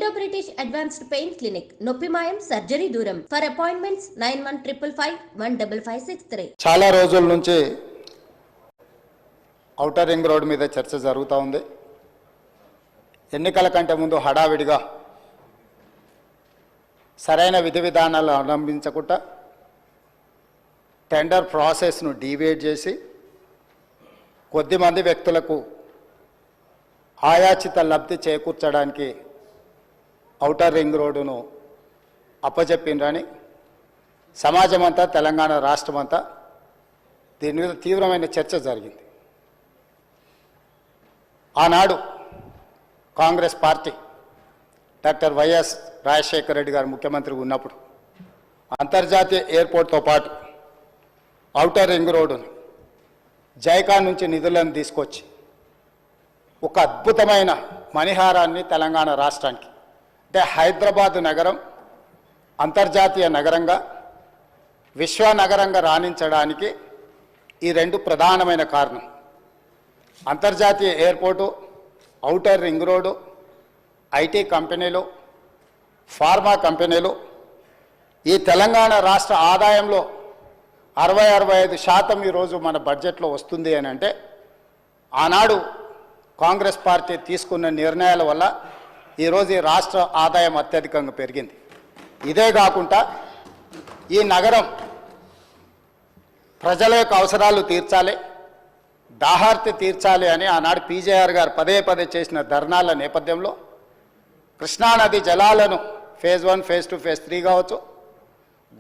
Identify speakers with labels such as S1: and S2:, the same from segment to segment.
S1: Indo British advanced pain clinic నొప్పిమాయం surgery దూరం for appointments 9155515563.
S2: చాలా రోజుల నుంచి ఔటర్ రింగ్ రోడ్ మీద చర్చ జరుగుతూ ఉంది. ఎన్నికల కంటే ముందు హడావిడిగా సరైన విధి విధానాలు అవలంబించకుండా టెండర్ ప్రాసెస్ను డీవియేట్ చేసి కొద్దిమంది వ్యక్తులకు ఆయాచిత లబ్ధి చేకూర్చడానికి ఔటర్ రింగ్ రోడ్డును అప్పచెప్పిండ్రని సమాజమంతా తెలంగాణ రాష్ట్రమంతా దీని మీద తీవ్రమైన చర్చ జరిగింది. ఆనాడు Congress party doctor YS Rajasekhara Reddy గారు ముఖ్యమంత్రిగా ఉన్నప్పుడు అంతర్జాతీయ ఎయిర్పోర్ట్తో పాటు ఔటర్ రింగ్ రోడ్డును జైకా నుంచి నిధులను తీసుకొచ్చి ఒక అద్భుతమైన మణిహారాన్ని తెలంగాణ రాష్ట్రానికి అంటే హైదరాబాదు నగరం అంతర్జాతీయ నగరంగా విశ్వనగరంగా రాణించడానికి ఈ రెండు ప్రధానమైన కారణం. అంతర్జాతీయ airport, outer ring road, IT కంపెనీలు, ఫార్మా కంపెనీలు ఈ తెలంగాణ రాష్ట్ర ఆదాయంలో 60-65% ఈరోజు మన బడ్జెట్లో వస్తుంది అని అంటే ఆనాడు కాంగ్రెస్ పార్టీ తీసుకున్న నిర్ణయాల వల్ల ఈరోజు ఈ రాష్ట్ర ఆదాయం అత్యధికంగా పెరిగింది. ఇదే కాకుండా ఈ నగరం ప్రజల యొక్క అవసరాలు తీర్చాలి, దాహార్తి తీర్చాలి అని ఆనాడు పీజేఆర్ గారు పదే పదే చేసిన ధర్నాల నేపథ్యంలో కృష్ణానది జలాలను ఫేజ్ 1, ఫేజ్ 2, ఫేజ్ 3 కావచ్చు,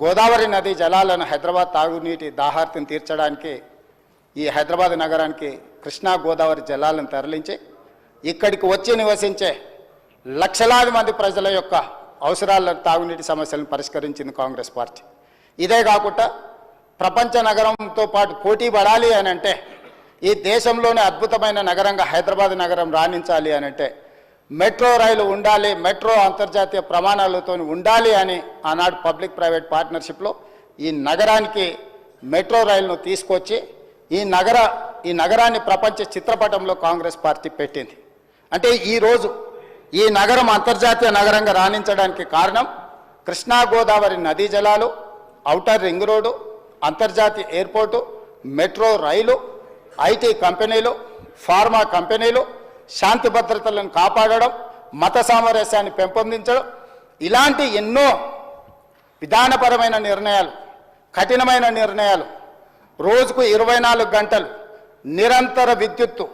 S2: గోదావరి నది జలాలను హైదరాబాద్ తాగునీటి దాహార్తిని తీర్చడానికి ఈ హైదరాబాద్ నగరానికి కృష్ణా గోదావరి జలాలను తరలించి ఇక్కడికి వచ్చి నివసించే లక్షలాది మంది ప్రజల యొక్క అవసరాలను తాగునీటి సమస్యలను పరిష్కరించింది కాంగ్రెస్ పార్టీ. ఇదే కాకుండా ప్రపంచ నగరంతో పాటు పోటీ పడాలి అని అంటే ఈ దేశంలోనే అద్భుతమైన నగరంగా హైదరాబాద్ నగరం రాణించాలి అని అంటే మెట్రో రైలు ఉండాలి, మెట్రో అంతర్జాతీయ ప్రమాణాలతో ఉండాలి అని ఆనాడు పబ్లిక్ ప్రైవేట్ పార్ట్నర్షిప్లో ఈ నగరానికి మెట్రో రైలును తీసుకొచ్చి ఈ నగరాన్ని ప్రపంచ చిత్రపటంలో కాంగ్రెస్ పార్టీ పెట్టింది. అంటే ఈరోజు ఈ నగరం అంతర్జాతీయ నగరంగా రాణించడానికి కారణం కృష్ణా గోదావరి నదీ జలాలు, ఔటర్ రింగ్ రోడ్డు, అంతర్జాతీయ ఎయిర్పోర్టు, మెట్రో రైలు, ఐటీ కంపెనీలు, ఫార్మా కంపెనీలు, శాంతి భద్రతలను కాపాడడం, మత సామరస్యాన్ని పెంపొందించడం, ఇలాంటి ఎన్నో విధానపరమైన నిర్ణయాలు, కఠినమైన నిర్ణయాలు, రోజుకు 24 గంటలు నిరంతర విద్యుత్తు,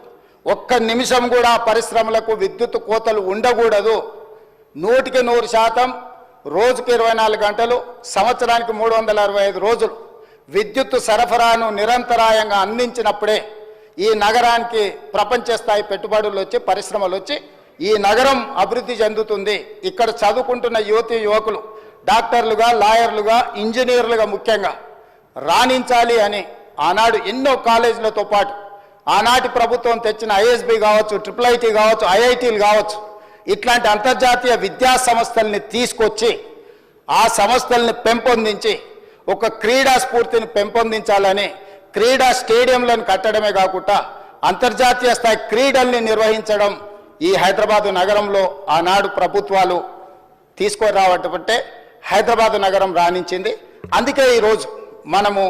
S2: ఒక్క నిమిషం కూడా పరిశ్రమలకు విద్యుత్ కోతలు ఉండకూడదు, 100% రోజుకు 24 గంటలు సంవత్సరానికి 365 రోజులు విద్యుత్తు సరఫరాను నిరంతరాయంగా అందించినప్పుడే ఈ నగరానికి ప్రపంచ స్థాయి పెట్టుబడులు వచ్చి పరిశ్రమలు వచ్చి ఈ నగరం అభివృద్ధి చెందుతుంది. ఇక్కడ చదువుకుంటున్న యువతి యువకులు డాక్టర్లుగా, లాయర్లుగా, ఇంజనీర్లుగా ముఖ్యంగా రాణించాలి అని ఆనాడు ఎన్నో కాలేజీలతో పాటు ఆనాటి ప్రభుత్వం తెచ్చిన ఐఎస్బి కావచ్చు, IIIT కావచ్చు, ఐఐటీలు కావచ్చు, ఇట్లాంటి అంతర్జాతీయ విద్యా సంస్థల్ని తీసుకొచ్చి ఆ సంస్థల్ని పెంపొందించి ఒక క్రీడా స్ఫూర్తిని పెంపొందించాలని క్రీడా స్టేడియంలను కట్టడమే కాకుండా అంతర్జాతీయ స్థాయి క్రీడల్ని నిర్వహించడం ఈ హైదరాబాదు నగరంలో ఆనాడు ప్రభుత్వాలు తీసుకురావటంటే హైదరాబాదు నగరం రాణించింది. అందుకే ఈరోజు మనము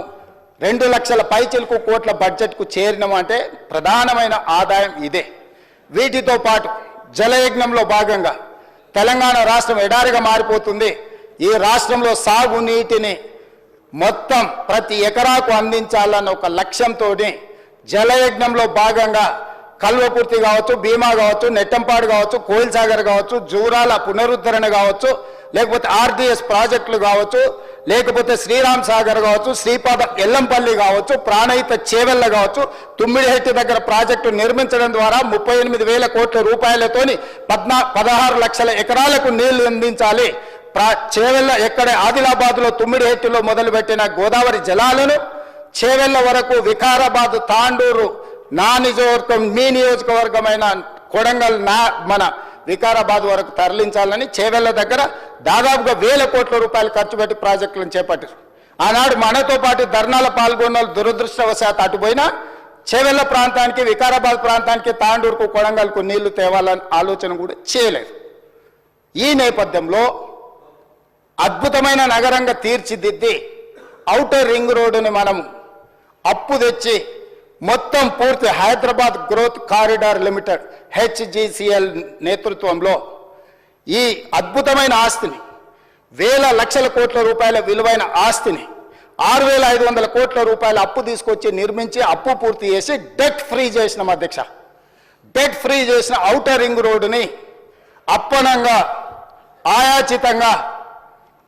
S2: 2 లక్షల పైచిలకు కోట్ల బడ్జెట్కు చేరినాము అంటే ప్రధానమైన ఆదాయం ఇదే. వీటితో పాటు జలయజ్ఞంలో భాగంగా తెలంగాణ రాష్ట్రం ఎడారిగా మారిపోతుంది. ఈ రాష్ట్రంలో సాగునీటిని మొత్తం ప్రతి ఎకరాకు అందించాలన్న ఒక లక్ష్యంతో జలయజ్ఞంలో భాగంగా కల్వకుర్తి కావచ్చు, భీమా కావచ్చు, నెట్టంపాడు కావచ్చు, కోయిల్ సాగర్ కావచ్చు, జూరాల పునరుద్ధరణ కావచ్చు, లేకపోతే ఆర్డిఎస్ ప్రాజెక్టులు కావచ్చు, లేకపోతే శ్రీరామ్ సాగర్ కావచ్చు, శ్రీపాద ఎల్లంపల్లి కావచ్చు, ప్రాణహిత చేవెళ్ళ కావచ్చు, తుమ్మిడిహెట్టి దగ్గర ప్రాజెక్టు నిర్మించడం ద్వారా 38,000 కోట్ల రూపాయలతోని 16 లక్షల ఎకరాలకు నీళ్లు అందించాలి. చేవెళ్ళ ఎక్కడే ఆదిలాబాద్లో తుమ్మిడిహెట్టిలో మొదలుపెట్టిన గోదావరి జలాలను చేవెళ్ళ వరకు వికారాబాద్, తాండూరు నా నియోజకవర్గం, మీ నియోజకవర్గమైన కొడంగల్ మన వికారాబాద్ వరకు తరలించాలని చేవెళ్ళ దగ్గర దాదాపుగా 1,000 కోట్ల రూపాయలు ఖర్చు పెట్టి ప్రాజెక్టులను చేపట్టారు. ఆనాడు మనతో పాటు ధర్నాల పాల్గొన్న దురదృష్టవశాత్తు అటుపోయినా చేవెళ్ళ ప్రాంతానికి, వికారాబాద్ ప్రాంతానికి, తాండూరుకు, కొడంగల్కు నీళ్లు తేవాలని ఆలోచన కూడా చేయలేదు. ఈ నేపథ్యంలో అద్భుతమైన నగరంగా తీర్చిదిద్ది ఔటర్ రింగ్ రోడ్డుని మనం అప్పు తెచ్చి మొత్తం పూర్తి Hyderabad growth corridor limited HGCL నేతృత్వంలో ఈ అద్భుతమైన ఆస్తిని వేల లక్షల కోట్ల రూపాయల విలువైన ఆస్తిని 6,500 కోట్ల రూపాయల అప్పు తీసుకొచ్చి నిర్మించి అప్పు పూర్తి చేసి డెట్ ఫ్రీ చేసిన అధ్యక్ష. డెట్ ఫ్రీ చేసిన ఔటర్ రింగ్ రోడ్డుని అప్పనంగా ఆయాచితంగా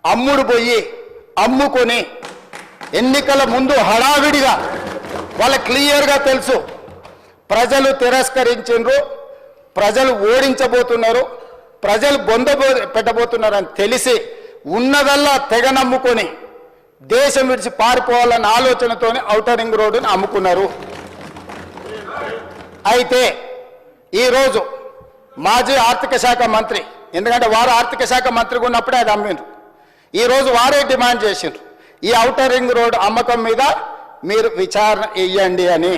S2: అమ్ముడు పోయి అమ్ముకొని ఎన్నికల ముందు హడావిడిగా వాళ్ళ క్లియర్గా తెలుసు ప్రజలు తిరస్కరించారు, ప్రజలు ఓడించబోతున్నారు, ప్రజలు బొంద పెట్టబోతున్నారని తెలిసి ఉన్నదల్లా తెగ నమ్ముకొని దేశం విడిచి పారిపోవాలన్న ఆలోచనతోనే ఔటర్ రింగ్ రోడ్డుని అమ్ముకున్నారు. అయితే ఈరోజు మాజీ ఆర్థిక శాఖ మంత్రి, ఎందుకంటే వారు ఆర్థిక శాఖ మంత్రిగా ఉన్నప్పుడే అది అమ్మిండ్రు, ఈరోజు వారే డిమాండ్ చేసిండ్రు ఈ ఔటర్ రింగ్ రోడ్ అమ్మకం మీద మీరు విచారణ ఇయ్యండి అని.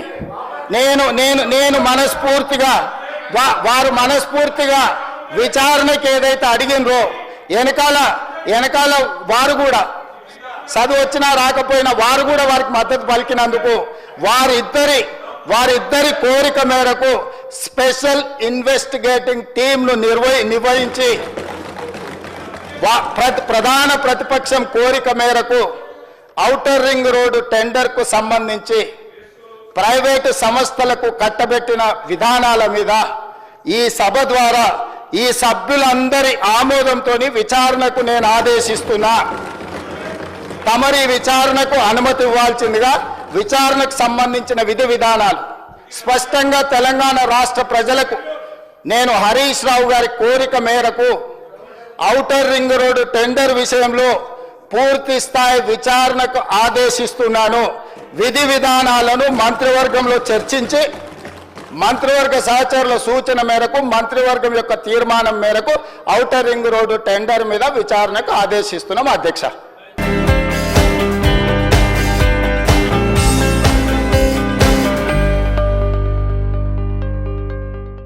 S2: నేను మనస్ఫూర్తిగా వారు మనస్ఫూర్తిగా విచారణకి ఏదైతే అడిగినరో వెనకాల వారు కూడా చదువు వచ్చినా రాకపోయినా వారు కూడా వారికి మద్దతు పలికినందుకు వారిద్దరి కోరిక మేరకు స్పెషల్ ఇన్వెస్టిగేటింగ్ టీంను నిర్వహించి ప్రధాన ప్రతిపక్షం కోరిక మేరకు ఔటర్ రింగ్ రోడ్డు టెండర్కు సంబంధించి ప్రైవేటు సంస్థలకు కట్టబెట్టిన విధానాల మీద ఈ సభ ద్వారా ఈ సభ్యులందరి ఆమోదంతో విచారణకు నేను ఆదేశిస్తున్నా. తమరి విచారణకు అనుమతి ఇవ్వాల్సిందిగా విచారణకు సంబంధించిన విధి విధానాలు స్పష్టంగా తెలంగాణ రాష్ట్ర ప్రజలకు నేను హరీష్ రావు గారి కోరిక మేరకు ఔటర్ రింగ్ రోడ్డు టెండర్ విషయంలో పూర్తి స్థాయి విచారణకు ఆదేశిస్తున్నాను. విధి విధానాలను మంత్రివర్గంలో చర్చించి మంత్రివర్గ సహచరుల సూచన మేరకు మంత్రివర్గం యొక్క తీర్మానం మేరకు ఔటర్ రింగ్ రోడ్డు టెండర్ మీద విచారణకు ఆదేశిస్తున్నాం అధ్యక్ష.